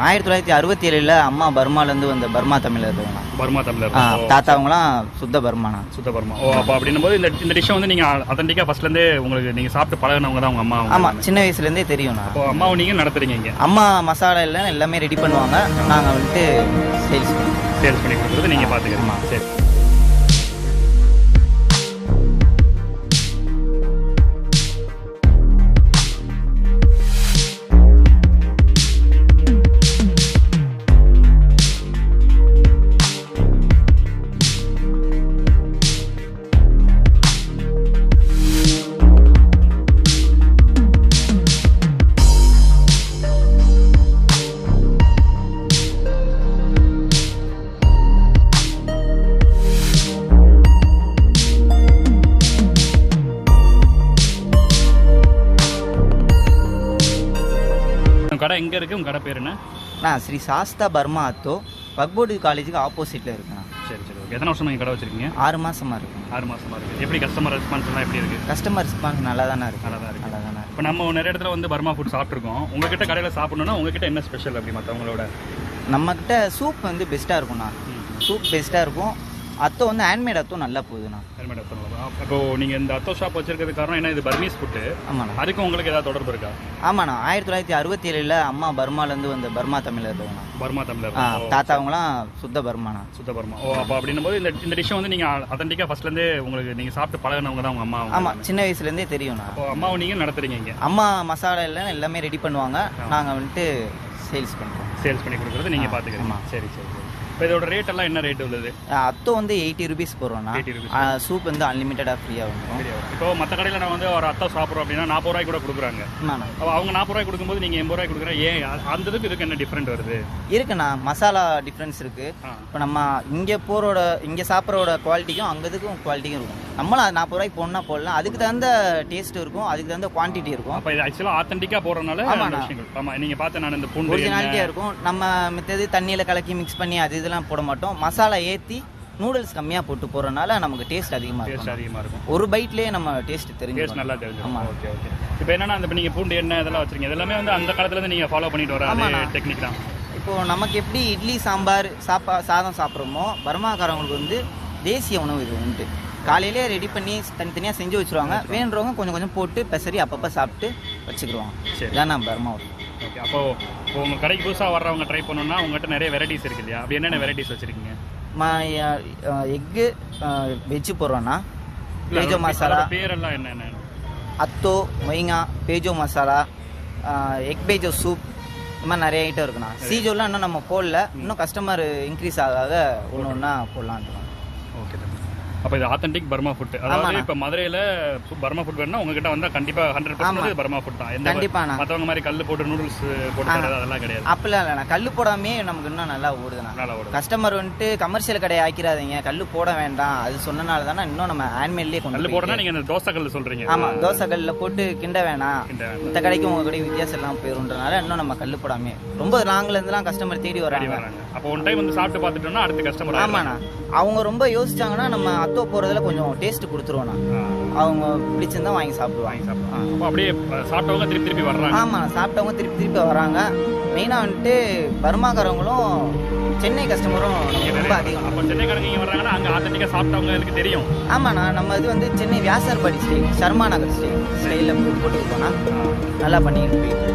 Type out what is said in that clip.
1967 அம்மா பர்மாலேருந்து வந்த பர்மா தமிழர் இருக்குண்ணா. பர்மா தமிழர். தாத்தா அவங்களாம் சுத்த பர்மாண்ணா. சுத்த பர்மா. ஓ, அப்போ அப்படின்னும் போது இந்த டிஷ்ஷை வந்து நீங்கள் அத்தன்டிக்காக ஃபர்ஸ்ட்லேருந்தே உங்களுக்கு நீங்கள் சாப்பிட்டு பழகினவங்க தான் உங்கள் அம்மா? ஆமாம், சின்ன வயசுலேருந்தே தெரியும்ண்ணா. அப்போ அம்மாவை நீங்கள் நடத்துறீங்க இங்கே? அம்மா மசாலா எல்லாம் எல்லாமே ரெடி பண்ணுவாங்க, நாங்கள் வந்துட்டு சேல்ஸ் பண்ணி கொடுக்குறது நீங்கள் பார்த்துக்கிறோமா? சரி. கடை எங்கே இருக்குது? உங்கள் கடை பேர் என்ன? நான் ஸ்ரீ சாஸ்தா பர்மா அத்தோ பக்போர்டு காலேஜுக்கு ஆப்போசிட்டில் இருக்குண்ணா. சரி சரி. ஓகே. எத்தனை வருஷமாக நீங்கள் கடை வச்சுருக்கீங்க? 6 மாதமாக இருக்குங்க. 6 மாதமாக இருக்குது. எப்படி கஸ்டமர் ரெஸ்பான்ஸ் எல்லாம் எப்படி இருக்குது? கஸ்டமர் ரெஸ்பான்ஸ் நல்லா தானே இருக்குது. நல்லா தான். இப்போ நம்ம நிறைய இடத்துல வந்து பர்மா ஃபுட் சாப்பிட்ருக்கோம். உங்ககிட்ட கடையில் சாப்பிட்ணுன்னா உங்ககிட்ட என்ன ஸ்பெஷல் அப்படி மற்றவங்களோட? நம்மக்கிட்ட சூப் வந்து பெஸ்ட்டாக இருக்கும்ண்ணா. சூப் பெஸ்ட்டாக இருக்கும். அத்தோ வந்து ஹேண்ட்மேட் அத்தோ நல்லா போகுதுண்ணா. ஹேண்ட்மேட் அத்தோ நல்லா. இப்போ நீங்கள் இந்த அத்தோ ஷாப் வச்சிருக்கிறது காரணம் என்ன? இது பர்மீஸ் ஃபுட்டு. ஆமாண்ணா. அதுக்கும் உங்களுக்கு ஏதாவது தொடர்பு இருக்கா? ஆமாண்ணா. 1967 அம்மா பர்மாலேருந்து வந்த பர்மா தமிழர் இருக்குண்ணா. பர்மா தமிழர். தாத்தா அவங்களாம் சுத்த பர்மாண்ணா. சுத்த பர்மா. ஓ, அப்போ அப்படின்னும் போது இந்த டிஷ்ஷை வந்து நீங்கள் அத்தன்டிக்காக ஃபர்ஸ்ட்லேருந்தே உங்களுக்கு நீங்கள் சாப்பிட்டு பழகினவங்க தான் உங்கள் அம்மா? ஆமாம், சின்ன வயசுலேருந்தே தெரியும்ண்ணா. அப்போ அம்மாவை நீங்கள் நடத்துறீங்க இங்கே? அம்மா மசாலா எல்லாம் எல்லாமே ரெடி பண்ணுவாங்க, நாங்கள் வந்துட்டு சேல்ஸ் பண்ணி கொடுக்குறது நீங்கள் பார்த்துக்கிறோமா? சரி சரி. இப்போ இதோட ரேட் எல்லாம் என்ன ரேட் உள்ளது? அத்தோ வந்து 80 rupees போடுறோம்ண்ணா. சூப் வந்து அன்லிமிட்டடாக ஃப்ரீயாக வந்துடும். இப்போ மற்ற கடையில் நான் வந்து ஒரு அத்தோ சாப்பிட்றோம் அப்படின்னா 40 ரூபாய்க்கு கூட கொடுக்குறாங்க. அவங்க 40 ரூபாய்க்கு கொடுக்கும்போது நீங்கள் 80 ரூபாய்க்கு கொடுக்குறேன். ஏன் அந்த இதுக்கு என்ன டிஃப்ரெண்ட் வருது? இருக்குண்ணா, மசாலா டிஃப்ரென்ஸ் இருக்குது. இப்போ நம்ம இங்கே சாப்பிட்றோட குவாலிட்டிக்கும் அங்கே இதுக்கும் குவாலிட்டிக்கும் இருக்கும். நம்மளும் அது 40 ரூபாய்க்கு போடணும்னா போடலாம், அதுக்கு தகுந்த டேஸ்ட் இருக்கும், அதுக்கு தகுந்த குவான்டிட்டி இருக்கும். அப்போ இது ஆக்சுவலாக ஆத்தென்டிக்காக போடுறதுனால ஆமாம், நீங்கள் பார்த்து நான் இந்த பூண்டு ஒரிஜினாலிட்டியாக இருக்கும். நம்ம மித்தது தண்ணியில் கலக்கி மிக்ஸ் பண்ணி அது இதெல்லாம் போட மாட்டோம். மசாலா ஏற்றி நூடுல்ஸ் கம்மியாக போட்டு போடுறதுனால நமக்கு டேஸ்ட் அதிகமாக இருக்கும். ஒரு பைட்லேயே நம்ம டேஸ்ட் தெரியும், நல்லா தெரியும். ஆமாம். Okay okay. இப்போ என்னன்னா அந்த நீங்கள் பூண்டு எண்ணெய் இதெல்லாம் வச்சுருக்கீங்க, இதெல்லாமே வந்து அந்த காலத்துலேருந்து நீங்கள் ஃபாலோ பண்ணிட்டு வர டெக்னிக் தான். இப்போது நமக்கு எப்படி இட்லி சாம்பார் சாதம் சாப்பிட்றோமோ, பர்மாக்காரங்களுக்கு வந்து தேசிய உணவு இது உண்டு. காலையிலே ரெடி பண்ணி தனித்தனியாக செஞ்சு வச்சுருவாங்க. வேணுறவங்க கொஞ்சம் கொஞ்சம் போட்டு பெசரி அப்பப்போ சாப்பிட்டு வச்சுக்கிடுவாங்க. இதான் நான் பர்மா. ஓகே. அப்போது உங்கள் கடைக்கு புதுசாக வர்றவங்க ட்ரை பண்ணணும்னா உங்கள்கிட்ட நிறைய வெரைட்டிஸ் இருக்கு இல்லையா? அப்படி என்னென்ன வெரைட்டிஸ் வச்சுருக்கீங்க? எக்கு வெஜ்ஜு போடுறோன்னா பேஜோ மசாலா. பேரெல்லாம் என்னென்ன? அத்தோ, மொய்ங்கா, பேஜோ மசாலா, எக் பேஜோ சூப், இந்த மாதிரி நிறைய ஐட்டம் இருக்குண்ணா. சீஜோலாம் இன்னும் நம்ம போடல, இன்னும் கஸ்டமர் இன்க்ரீஸ் ஆகாத ஒன்று ஒன்றா போடலான்ட்டு. ஓகே. அப்போ இது ஆத்தென்டிக் பர்மா ஃபுட். அதாவது இப்போ மதுரையில் பர்மா ஃபுட் வேணும்னா உங்ககிட்ட வந்தால் கண்டிப்பாக 100% பர்மா ஃபுட் தான். கண்டிப்பாக மற்றவங்க மாதிரி கல் போட்டு நூடுல்ஸ் போட்டு அதெல்லாம் கிடையாது. அப்படிலாம் இல்லைண்ணா, கல் போடாமே நமக்கு இன்னும் நல்லா ஓடுதுண்ணா. நல்லா ஓடுது. கஸ்டமர் வந்துட்டு கமர்ஷியல் கடையை ஆக்கிடாதீங்க, கல் போட வேண்டாம் அது சொன்னனால தானே இன்னும் நம்ம ஹேண்ட்மேட்லேயே கல் போடனா நீங்கள் இந்த தோசை கல் சொல்கிறீங்க? ஆமாம், தோசை கல்லில் போட்டு கிண்ட வேணாம், இந்த கடைக்கு உங்கள் கடை வித்தியாசம் எல்லாம் போயிருன்றனால இன்னும் நம்ம கல் போடாமே ரொம்ப லாங்கிலேருந்துலாம் கஸ்டமர் தேடி வராங்க. அப்போ ஒன் டைம் வந்து சாப்பிட்டு பார்த்துட்டோம்னா அடுத்த கஸ்டமர். ஆமாண்ணா, அவங்க ரொம்ப யோசிச்சாங்கன்னா நம்ம அத்தோ போகிறதுல கொஞ்சம் டேஸ்ட் கொடுத்துருவோண்ணா. அவங்க பிடிச்சிருந்தா வாங்கி சாப்பிடுவாங்க. அப்போ அப்படியே சாப்பிட்டவங்க திருப்பி வர்றாங்க. ஆமாம், சாப்பிட்டவங்க திருப்பி வராங்க. மெயினாக வந்துட்டு பர்மாக்காரவங்களும் சென்னை கஸ்டமரும் ரொம்ப அதிகம். அப்போ சென்னைக்காரங்க இங்கே வர்றாங்கன்னா அங்கே ஆத்தென்டிக்காக சாப்பிட்டவங்களுக்கு தெரியும். ஆமாண்ணா, நம்ம இது வந்து சென்னை வியாசர்பாடி ஸ்டைல், சர்மா நகர் ஸ்டைலில் போட்டு போனால் நல்லா பண்ணிட்டு போயிட்டு.